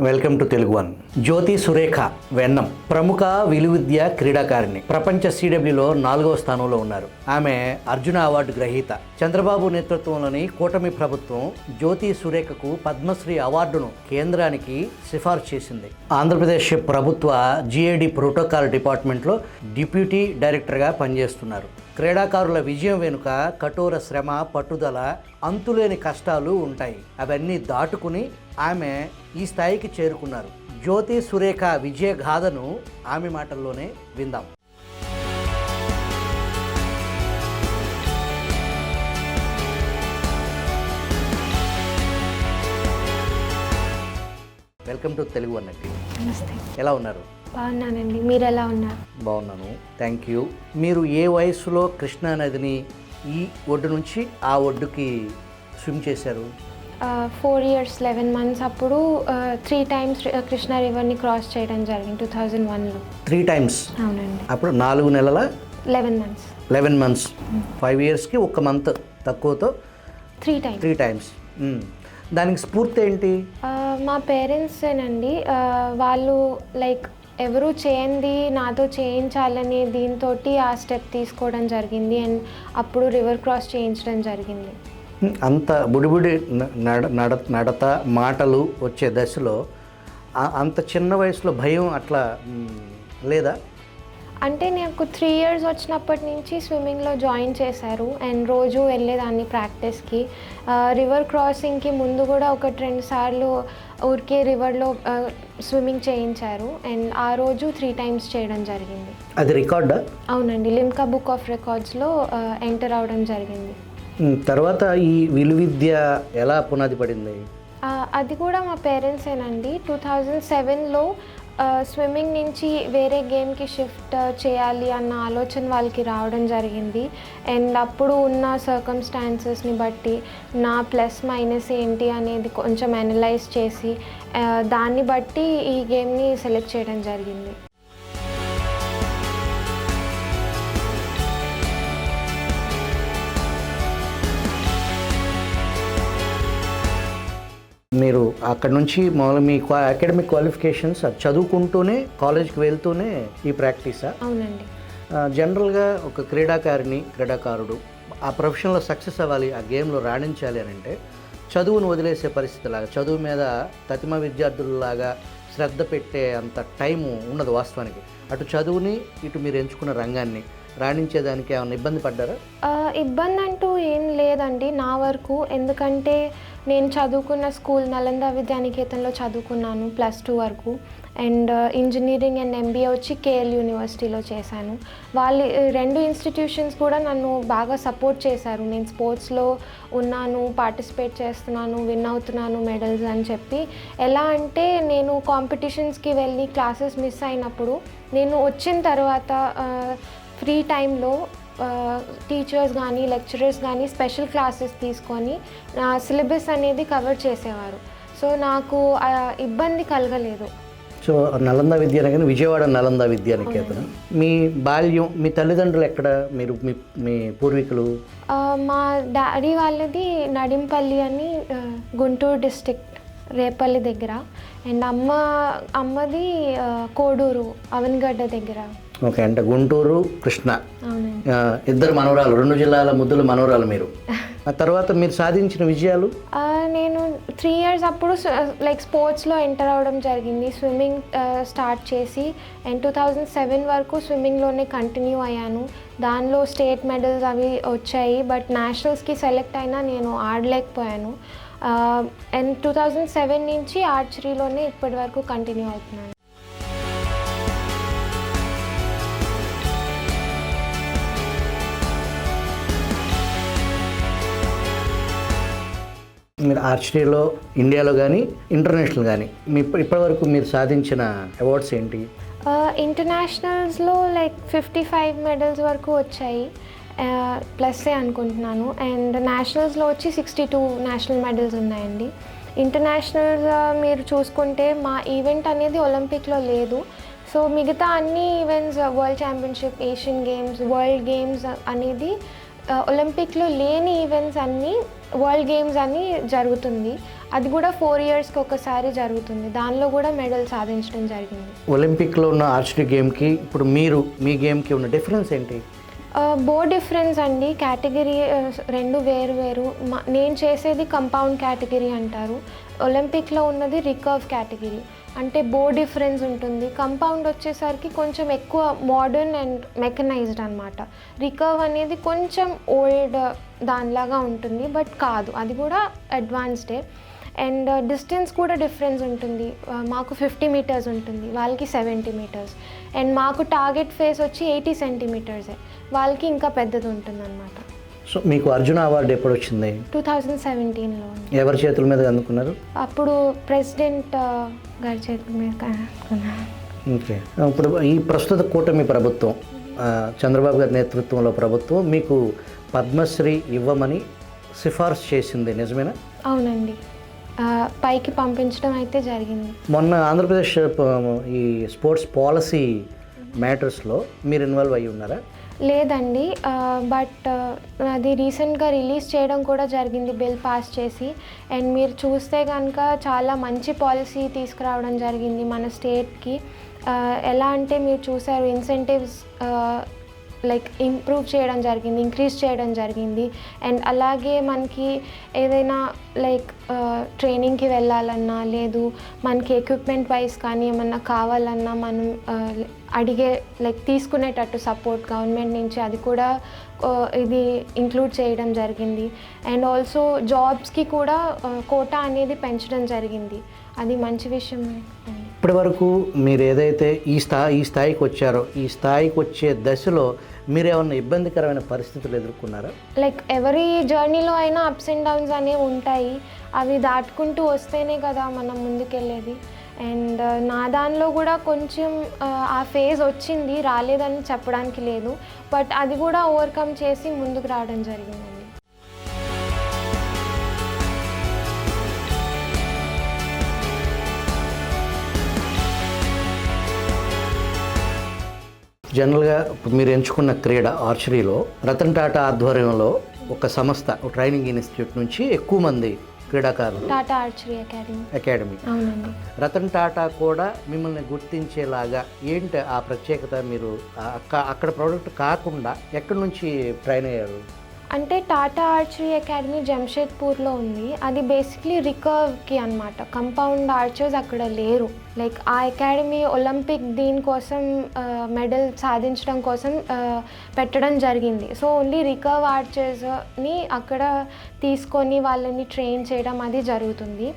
Welcome to Telugu one. Jyothi Surekha Vennam ప్రముఖ విలువిద్య క్రీడాకారిణి. ప్రపంచ CWలో 4వ స్థానంలో ఉన్నారు. ఆమె అర్జున అవార్డు గ్రహీత. చంద్రబాబు నేతృత్వంలోని కూటమి ప్రభుత్వం జ్యోతి సురేఖకు పద్మశ్రీ అవార్డును కేంద్రానికి సిఫార్సు చేసింది. ఆంధ్రప్రదేశ్ ప్రభుత్వ GAD ప్రోటోకాల్ డిపార్ట్మెంట్లో డిప్యూటీ డైరెక్టర్గా పనిచేస్తున్నారు. క్రీడాకారుల విజయం వెనుక కఠోర శ్రమ, పట్టుదల, అంతులేని కష్టాలు ఉంటాయి. అవన్నీ దాటుకుని ఆమె ఈ స్థాయికి చేరుకున్నారు. జ్యోతి సురేఖ విజయ గాథను ఆమె మాటల్లోనే విందాం. వెల్కమ్ టు తెలుగు వన్ అండి. నమస్తే. ఎలా ఉన్నారు? బాగున్నానండి. మీరు ఎలా ఉన్నారు? బాగున్నాను, థ్యాంక్ యూ. మీరు ఏ వయసులో కృష్ణా నదిని ఈ ఒడ్డు నుంచి ఆ ఒడ్డుకి స్విమ్ చేశారు? 4 years 11 months అప్పుడు 3 times కృష్ణా రివర్ని క్రాస్ చేయడం జరిగింది 2001లో. 3 times? అవునండి. అప్పుడు 4 నెలల 11 months. 11 months. 5 yearsకి 1 month తక్కువతో 3 times. దానికి స్ఫూర్తి ఏంటి? మా పేరెంట్సేనండి. వాళ్ళు లైక్ ఎవరు చేయండి నాతో చేయించాలని దీంతో ఆ స్టెప్ తీసుకోవడం జరిగింది. అండ్ అప్పుడు రివర్ క్రాస్ చేయించడం జరిగింది. అంత బుడిబుడి నడత మాటలు వచ్చే దశలో అంత చిన్న వయసులో భయం అట్లా లేదా? అంటే నాకు 3 years వచ్చినప్పటి నుంచి స్విమ్మింగ్లో జాయిన్ చేశారు. అండ్ రోజు వెళ్ళేదాన్ని ప్రాక్టీస్కి. రివర్ క్రాసింగ్కి ముందు కూడా 1-2 సార్లు ఊరికే రివర్లో స్విమ్మింగ్ చేయించారు. అండ్ ఆ రోజు 3 times చేయడం జరిగింది. అది రికార్డా? అవునండి, లిమ్కా బుక్ ఆఫ్ రికార్డ్స్లో ఎంటర్ అవడం జరిగింది. తర్వాత ఈ విలువిద్య ఎలా పునాది పడింది? అది కూడా మా పేరెంట్సేనండి. 2007లో స్విమ్మింగ్ నుంచి వేరే గేమ్కి షిఫ్ట్ చేయాలి అన్న ఆలోచన వాళ్ళకి రావడం జరిగింది. అండ్ అప్పుడు ఉన్న సర్కమ్స్టాన్సెస్ని బట్టి నా ప్లస్ మైనస్ ఏంటి అనేది కొంచెం అనలైజ్ చేసి దాన్ని బట్టి ఈ గేమ్ని సెలెక్ట్ చేయడం జరిగింది. మీరు అక్కడ నుంచి మామూలు మీ అకాడమిక్ క్వాలిఫికేషన్స్ చదువుకుంటూనే కాలేజ్కి వెళ్తూనే ఈ ప్రాక్టీసా? అవునండి. జనరల్గా ఒక క్రీడాకారుడు ఆ ప్రొఫెషన్లో సక్సెస్ అవ్వాలి, ఆ గేమ్లో రాణించాలి అని అంటే చదువును వదిలేసే పరిస్థితి లాగా, చదువు మీద తతిమ విద్యార్థులలాగా శ్రద్ధ పెట్టే అంత టైము ఉండదు వాస్తవానికి. అటు చదువుని ఇటు మీరు ఎంచుకున్న రంగాన్ని రాణించేదానికి ఏమైనా ఇబ్బంది పడ్డారా? ఇబ్బంది అంటూ ఏం లేదండి నా వరకు. ఎందుకంటే నేను చదువుకున్న స్కూల్ నలంద విద్యానికేతన్లో చదువుకున్నాను +2 వరకు. అండ్ ఇంజనీరింగ్ అండ్ MBA వచ్చి KL యూనివర్సిటీలో చేశాను. వాళ్ళు 2 ఇన్స్టిట్యూషన్స్ కూడా నన్ను బాగా సపోర్ట్ చేశారు. నేను స్పోర్ట్స్లో ఉన్నాను, పార్టిసిపేట్ చేస్తున్నాను, విన్ అవుతున్నాను మెడల్స్ అని చెప్పి. ఎలా అంటే నేను కాంపిటీషన్స్కి వెళ్ళి క్లాసెస్ మిస్ అయినప్పుడు నేను వచ్చిన తర్వాత ఫ్రీ టైంలో టీచర్స్ కానీ లెక్చరర్స్ కానీ స్పెషల్ క్లాసెస్ తీసుకొని సిలబస్ అనేది కవర్ చేసేవారు. సో నాకు ఇబ్బంది కలగలేదు. సో నలంద విద్యానికేతన్, విజయవాడ నలంద విద్యానికేతన్. మీ బాల్యం, మీ తల్లిదండ్రులు ఎక్కడ? మీరు మీ పూర్వీకులు? మా డాడీ వాళ్ళది నడింపల్లి అని గుంటూరు డిస్ట్రిక్ట్ రేపల్లి దగ్గర. అండ్ అమ్మది కోడూరు అవన్గడ్డ దగ్గర. ఓకే, అంటే గుంటూరు కృష్ణ. ఇద్దరు మనవరాలు, 2 జిల్లాల ముద్దుల మనవరాలు మీరు. ఆ తర్వాత మీరు సాధించిన విజయాలు? నేను 3 years అప్పుడు లైక్ స్పోర్ట్స్లో ఎంటర్ అవ్వడం జరిగింది. స్విమ్మింగ్ స్టార్ట్ చేసి అండ్ 2007 వరకు స్విమ్మింగ్లోనే కంటిన్యూ అయ్యాను. దానిలో స్టేట్ మెడల్స్ అవి వచ్చాయి. బట్ నేషనల్స్కి సెలెక్ట్ అయినా నేను ఆడలేకపోయాను. అండ్ 2007 నుంచి ఆర్చరీలోనే ఇప్పటి వరకు కంటిన్యూ అవుతున్నాను. మీరు ఆర్చరీలో ఇండియాలో కానీ ఇంటర్నేషనల్ కానీ ఇప్పటివరకు మీరు సాధించిన అవార్డ్స్ ఏంటి? ఇంటర్నేషనల్స్లో లైక్ 55 మెడల్స్ వరకు వచ్చాయి, ప్లస్సే అనుకుంటున్నాను. అండ్ నేషనల్స్లో వచ్చి 62 నేషనల్ మెడల్స్ ఉన్నాయండి. ఇంటర్నేషనల్స్ మీరు చూసుకుంటే మా ఈవెంట్ అనేది ఒలింపిక్లో లేదు. సో మిగతా అన్ని events, world championship, Asian games, world games అనేది ఒలింపిక్లో లేని ఈవెంట్స్ అన్నీ వరల్డ్ గేమ్స్ అని జరుగుతుంది. అది కూడా 4 ఇయర్స్కి ఒకసారి జరుగుతుంది. దానిలో కూడా మెడల్ సాధించడం జరిగింది. ఒలింపిక్లో ఉన్న ఆర్చరీ గేమ్కి ఇప్పుడు మీరు మీ గేమ్కి ఉన్న డిఫరెన్స్ ఏంటి? బో డిఫరెన్స్ అండి. కేటగిరీ రెండు వేరు వేరు. నేను చేసేది కంపౌండ్ కేటగిరీ అంటారు. ఒలింపిక్లో ఉన్నది రికర్వ్ కేటగిరీ. అంటే బో డిఫరెన్స్ ఉంటుంది. కంపౌండ్ వచ్చేసరికి కొంచెం ఎక్కువ మోడర్న్ అండ్ మెకనైజ్డ్ అనమాట. రికర్వ్ అనేది కొంచెం ఓల్డ్ దానిలాగా ఉంటుంది, బట్ కాదు, అది కూడా అడ్వాన్స్డే. అండ్ డిస్టెన్స్ కూడా డిఫరెన్స్ ఉంటుంది. మాకు 50 మీటర్స్ ఉంటుంది, వాళ్ళకి 70 మీటర్స్. అండ్ మాకు టార్గెట్ ఫేస్ వచ్చి 80 సెంటీమీటర్సే, వాళ్ళకి ఇంకా పెద్దది ఉంటుంది అనమాట. సో మీకు అర్జున అవార్డు ఎప్పుడు వచ్చింది? 2017లో. ఎవరి చేతుల మీద అందుకున్నారు? అప్పుడు ప్రెసిడెంట్ గారి చేతుల మీద అందుకున్నాను. ఓకే. ఇప్పుడు ఈ ప్రస్తుత కూటమి ప్రభుత్వం, చంద్రబాబు గారి నేతృత్వంలో ప్రభుత్వం మీకు పద్మశ్రీ ఇవ్వమని సిఫార్సు చేసింది, నిజమేనా? అవునండి, పైకి పంపించడం అయితే జరిగింది. మొన్న ఆంధ్రప్రదేశ్ ఈ స్పోర్ట్స్ పాలసీ మ్యాటర్స్లో మీరు ఇన్వాల్వ్ అయ్యి ఉన్నారా? లేదండి, బట్ అది రీసెంట్గా రిలీజ్ చేయడం కూడా జరిగింది, బిల్ పాస్ చేసి. అండ్ మీరు చూస్తే కనుక చాలా మంచి పాలసీ తీసుకురావడం జరిగింది మన స్టేట్కి. ఎలా అంటే మీరు చూసారు, ఇన్సెంటివ్స్ లైక్ ఇంప్రూవ్ చేయడం జరిగింది, ఇంక్రీజ్ చేయడం జరిగింది. అండ్ అలాగే మనకి ఏదైనా లైక్ ట్రైనింగ్కి వెళ్ళాలన్నా, లేదు మనకి ఎక్విప్మెంట్ వైజ్ కానీ ఏమన్నా కావాలన్నా మనం అడిగే లైక్ తీసుకునేటట్టు సపోర్ట్ గవర్నమెంట్ నుంచి, అది కూడా ఇది ఇంక్లూడ్ చేయడం జరిగింది. అండ్ ఆల్సో జాబ్స్కి కూడా కోటా అనేది పెంచడం జరిగింది. అది మంచి విషయం. ఇప్పటి వరకు మీరు ఏదైతే ఈ స్థాయికి వచ్చారో, ఈ స్థాయికి వచ్చే దశలో మీరు ఏమన్నా ఇబ్బందికరమైన పరిస్థితులు ఎదుర్కొన్నారా? లైక్ ఎవరి జర్నీలో అయినా అప్స్ అండ్ డౌన్స్ అనేవి ఉంటాయి. అవి దాటుకుంటూ వస్తేనే కదా మనం ముందుకెళ్ళేది. అండ్ నా దానిలో కూడా కొంచెం ఆ ఫేజ్ వచ్చింది, రాలేదని చెప్పడానికి లేదు, బట్ అది కూడా ఓవర్కమ్ చేసి ముందుకు రావడం జరిగిందండి. జనరల్గా మీరు ఎంచుకున్న క్రీడ ఆర్చరీలో రతన్ టాటా ఆధ్వర్యంలో ఒక సంస్థ, ట్రైనింగ్ ఇన్స్టిట్యూట్ నుంచి ఎక్కువ మంది క్రీడాకారులు, టాటా ఆర్చరీ అకాడమీ. అవునండి. రతన్ టాటా కూడా మిమ్మల్ని గుర్తించేలాగా ఏంటి ఆ ప్రత్యేకత? మీరు అక్కడ ప్రోడక్ట్ కాకుండా ఎక్కడి నుంచి ట్రైన్ అయ్యారు? అంటే టాటా ఆర్చరీ అకాడమీ జంషెద్పూర్లో ఉంది. అది బేసిక్లీ రికర్వ్కి అనమాట. కంపౌండ్ ఆర్చర్స్ అక్కడ లేరు. లైక్ ఆ అకాడమీ ఒలింపిక్ దీనికోసం మెడల్ సాధించడం కోసం పెట్టడం జరిగింది. సో ఓన్లీ రికర్వ్ ఆర్చర్స్ని అక్కడ తీసుకొని వాళ్ళని ట్రైన్ చేయడం అది జరుగుతుంది.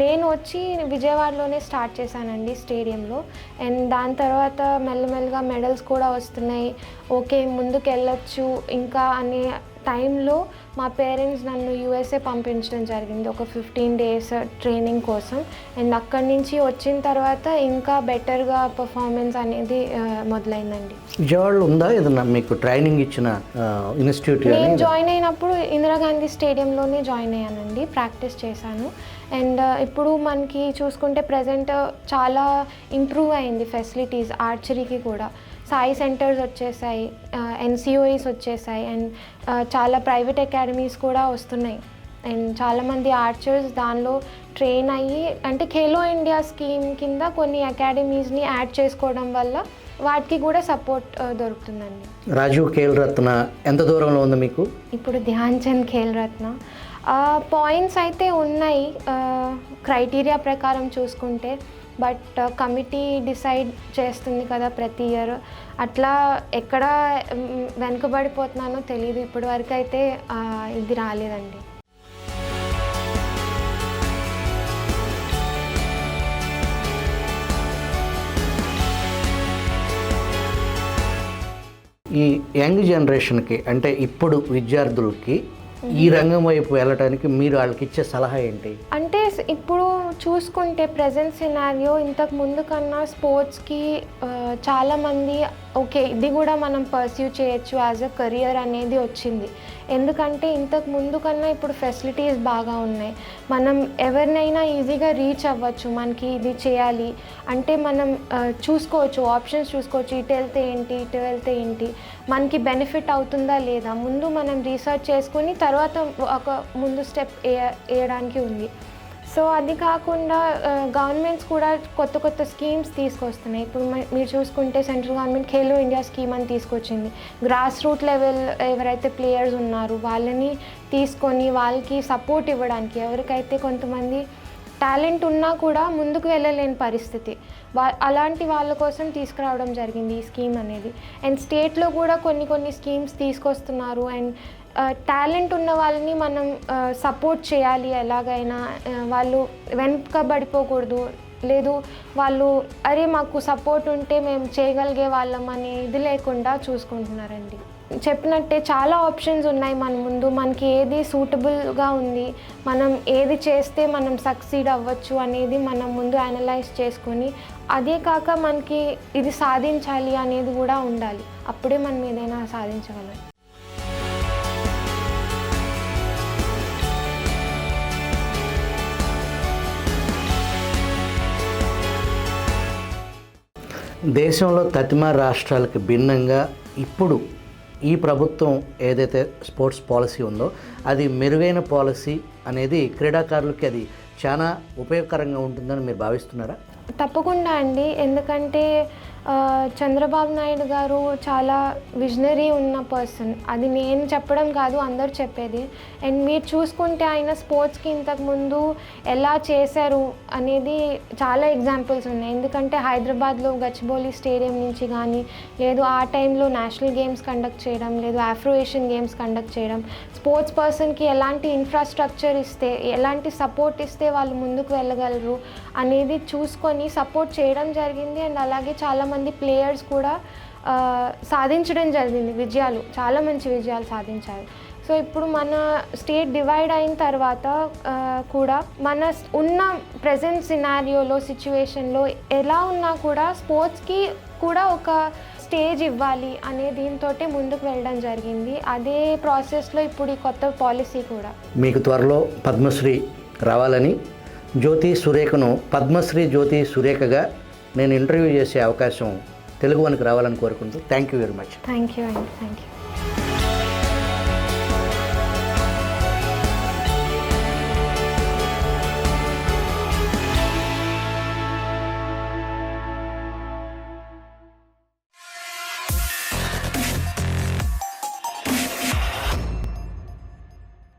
నేను వచ్చి విజయవాడలోనే స్టార్ట్ చేశానండి, స్టేడియంలో. అండ్ దాని తర్వాత మెల్లమెల్లగా మెడల్స్ కూడా వస్తున్నాయి, ఓకే ముందుకు వెళ్ళొచ్చు ఇంకా అనే టైంలో మా పేరెంట్స్ నన్ను యూఎస్ఏ పంపించడం జరిగింది ఒక 15 days ట్రైనింగ్ కోసం. అండ్ అక్కడి నుంచి వచ్చిన తర్వాత ఇంకా బెటర్గా పర్ఫార్మెన్స్ అనేది మొదలైందండి. విజయవాడలో ఉందా ఏదన్నా మీకు ట్రైనింగ్ ఇచ్చిన ఇన్స్టిట్యూట్? నేను జాయిన్ అయినప్పుడు ఇందిరాగాంధీ స్టేడియంలోనే జాయిన్ అయ్యానండి, ప్రాక్టీస్ చేశాను. అండ్ ఇప్పుడు మనకి చూసుకుంటే ప్రజెంట్ చాలా ఇంప్రూవ్ అయింది ఫెసిలిటీస్ ఆర్చరీకి కూడా. సాయి సెంటర్స్ వచ్చేసాయి, ఎన్సిఓఈస్ వచ్చేసాయి, అండ్ చాలా ప్రైవేట్ అకాడమీస్ కూడా వస్తున్నాయి. అండ్ చాలామంది ఆర్చర్స్ దానిలో ట్రైన్ అయ్యి, అంటే ఖేలో ఇండియా స్కీమ్ కింద కొన్ని అకాడమీస్ని యాడ్ చేసుకోవడం వల్ల వాటికి కూడా సపోర్ట్ దొరుకుతుందండి. రాజీవ్ ఖేల్ రత్న ఎంత దూరంలో ఉంది మీకు? ఇప్పుడు ధ్యాన్ చంద్ ఖేల్ రత్న పాయింట్స్ అయితే ఉన్నాయి క్రైటీరియా ప్రకారం చూసుకుంటే, బట్ కమిటీ డిసైడ్ చేస్తుంది కదా ప్రతి ఇయర్. అట్లా ఎక్కడ వెనుకబడిపోతున్నానో తెలియదు, ఇప్పటి వరకు అయితే ఇది రాలేదండి. ఈ యంగ్ జనరేషన్కి, అంటే ఇప్పుడు విద్యార్థులకి ఈ రంగం వైపు వెళ్ళడానికి మీరు వాళ్ళకి ఇచ్చే సలహా ఏంటి? అంటే ఇప్పుడు చూసుకుంటే ప్రజెంట్ సినారియో ఇంతకు ముందు కన్నా స్పోర్ట్స్కి చాలామంది ఓకే ఇది కూడా మనం పర్స్యూ చేయొచ్చు యాజ్ అ కెరియర్ అనేది వచ్చింది. ఎందుకంటే ఇంతకు ముందు కన్నా ఇప్పుడు ఫెసిలిటీస్ బాగా ఉన్నాయి. మనం ఎవరినైనా ఈజీగా రీచ్ అవ్వచ్చు. మనకి ఇది చేయాలి అంటే మనం చూసుకోవచ్చు, ఆప్షన్స్ చూసుకోవచ్చు. ఇటు వెళ్తే ఏంటి, ఇటు వెళ్తే ఏంటి, మనకి బెనిఫిట్ అవుతుందా లేదా, ముందు మనం రీసెర్చ్ చేసుకొని తర్వాత ఒక ముందు స్టెప్ వేయడానికి ఉంది. సో అది కాకుండా గవర్నమెంట్స్ కూడా కొత్త కొత్త స్కీమ్స్ తీసుకొస్తున్నాయి. ఇప్పుడు మీరు చూసుకుంటే central government Khelo India scheme అని తీసుకొచ్చింది. గ్రాస్ రూట్ లెవెల్ ఎవరైతే ప్లేయర్స్ ఉన్నారో వాళ్ళని తీసుకొని వాళ్ళకి సపోర్ట్ ఇవ్వడానికి, ఎవరికైతే కొంతమంది టాలెంట్ ఉన్నా కూడా ముందుకు వెళ్ళలేని పరిస్థితి, అలాంటి వాళ్ళ కోసం తీసుకురావడం జరిగింది ఈ స్కీమ్ అనేది. అండ్ స్టేట్లో కూడా కొన్ని స్కీమ్స్ తీసుకొస్తున్నారు. అండ్ టాలెంట్ ఉన్న వాళ్ళని మనం సపోర్ట్ చేయాలి ఎలాగైనా. వాళ్ళు వెనుకబడిపోకూడదు, లేదు వాళ్ళు అరే మాకు సపోర్ట్ ఉంటే మేము చేయగలిగే వాళ్ళం అనే ఇది లేకుండా చూసుకుంటున్నారండి. చెప్పినట్టే చాలా ఆప్షన్స్ ఉన్నాయి మన ముందు. మనకి ఏది సూటబుల్గా ఉంది, మనం ఏది చేస్తే మనం సక్సీడ్ అవ్వచ్చు అనేది మనం ముందు అనలైజ్ చేసుకొని, అదే కాక మనకి ఇది సాధించాలి అనేది కూడా ఉండాలి. అప్పుడే మనం ఏదైనా సాధించగలం. దేశంలో తతిమార్ రాష్ట్రాలకు భిన్నంగా ఇప్పుడు ఈ ప్రభుత్వం ఏదైతే స్పోర్ట్స్ పాలసీ ఉందో అది మెరుగైన పాలసీ అనేది క్రీడాకారులకి అది చాలా ఉపయోగకరంగా ఉంటుందని మీరు భావిస్తున్నారా? తప్పకుండా అండి. ఎందుకంటే చంద్రబాబు నాయుడు గారు చాలా విజనరీ ఉన్న పర్సన్. అది నేను చెప్పడం కాదు, అందరు చెప్పేది. అండ్ మీరు చూసుకుంటే ఆయన స్పోర్ట్స్కి ఇంతకుముందు ఎలా చేశారు అనేది చాలా ఎగ్జాంపుల్స్ ఉన్నాయి. ఎందుకంటే హైదరాబాద్లో గచ్చిబౌలి స్టేడియం నుంచి కానీ, లేదు ఆ టైంలో నేషనల్ గేమ్స్ కండక్ట్ చేయడం, లేదు ఆఫ్రో ఏషియన్ గేమ్స్ కండక్ట్ చేయడం, స్పోర్ట్స్ పర్సన్కి ఎలాంటి ఇన్ఫ్రాస్ట్రక్చర్ ఇస్తే, ఎలాంటి సపోర్ట్ ఇస్తే వాళ్ళు ముందుకు వెళ్ళగలరు అనేది చూసుకొని సపోర్ట్ చేయడం జరిగింది. అండ్ అలాగే చాలామంది ప్లేయర్స్ కూడా సాధించడం జరిగింది విజయాలు, చాలా మంచి విజయాలు సాధించారు. సో ఇప్పుడు మన స్టేట్ డివైడ్ అయిన తర్వాత కూడా మన ఉన్న ప్రజెంట్ సినారియోలో సిచ్యువేషన్లో ఎలా ఉన్నా కూడా స్పోర్ట్స్కి కూడా ఒక స్టేజ్ ఇవ్వాలి అనే దీంతో ముందుకు వెళ్ళడం జరిగింది. అదే ప్రాసెస్లో ఇప్పుడు ఈ కొత్త పాలసీ కూడా. మీకు త్వరలో పద్మశ్రీ రావాలని, జ్యోతి సురేఖను పద్మశ్రీ జ్యోతి సురేఖగా నేను ఇంటర్వ్యూ చేసే అవకాశం తెలుగు వన్కి రావాలని కోరుకుంటూ thank you very much. Thank you అండి. Thank you.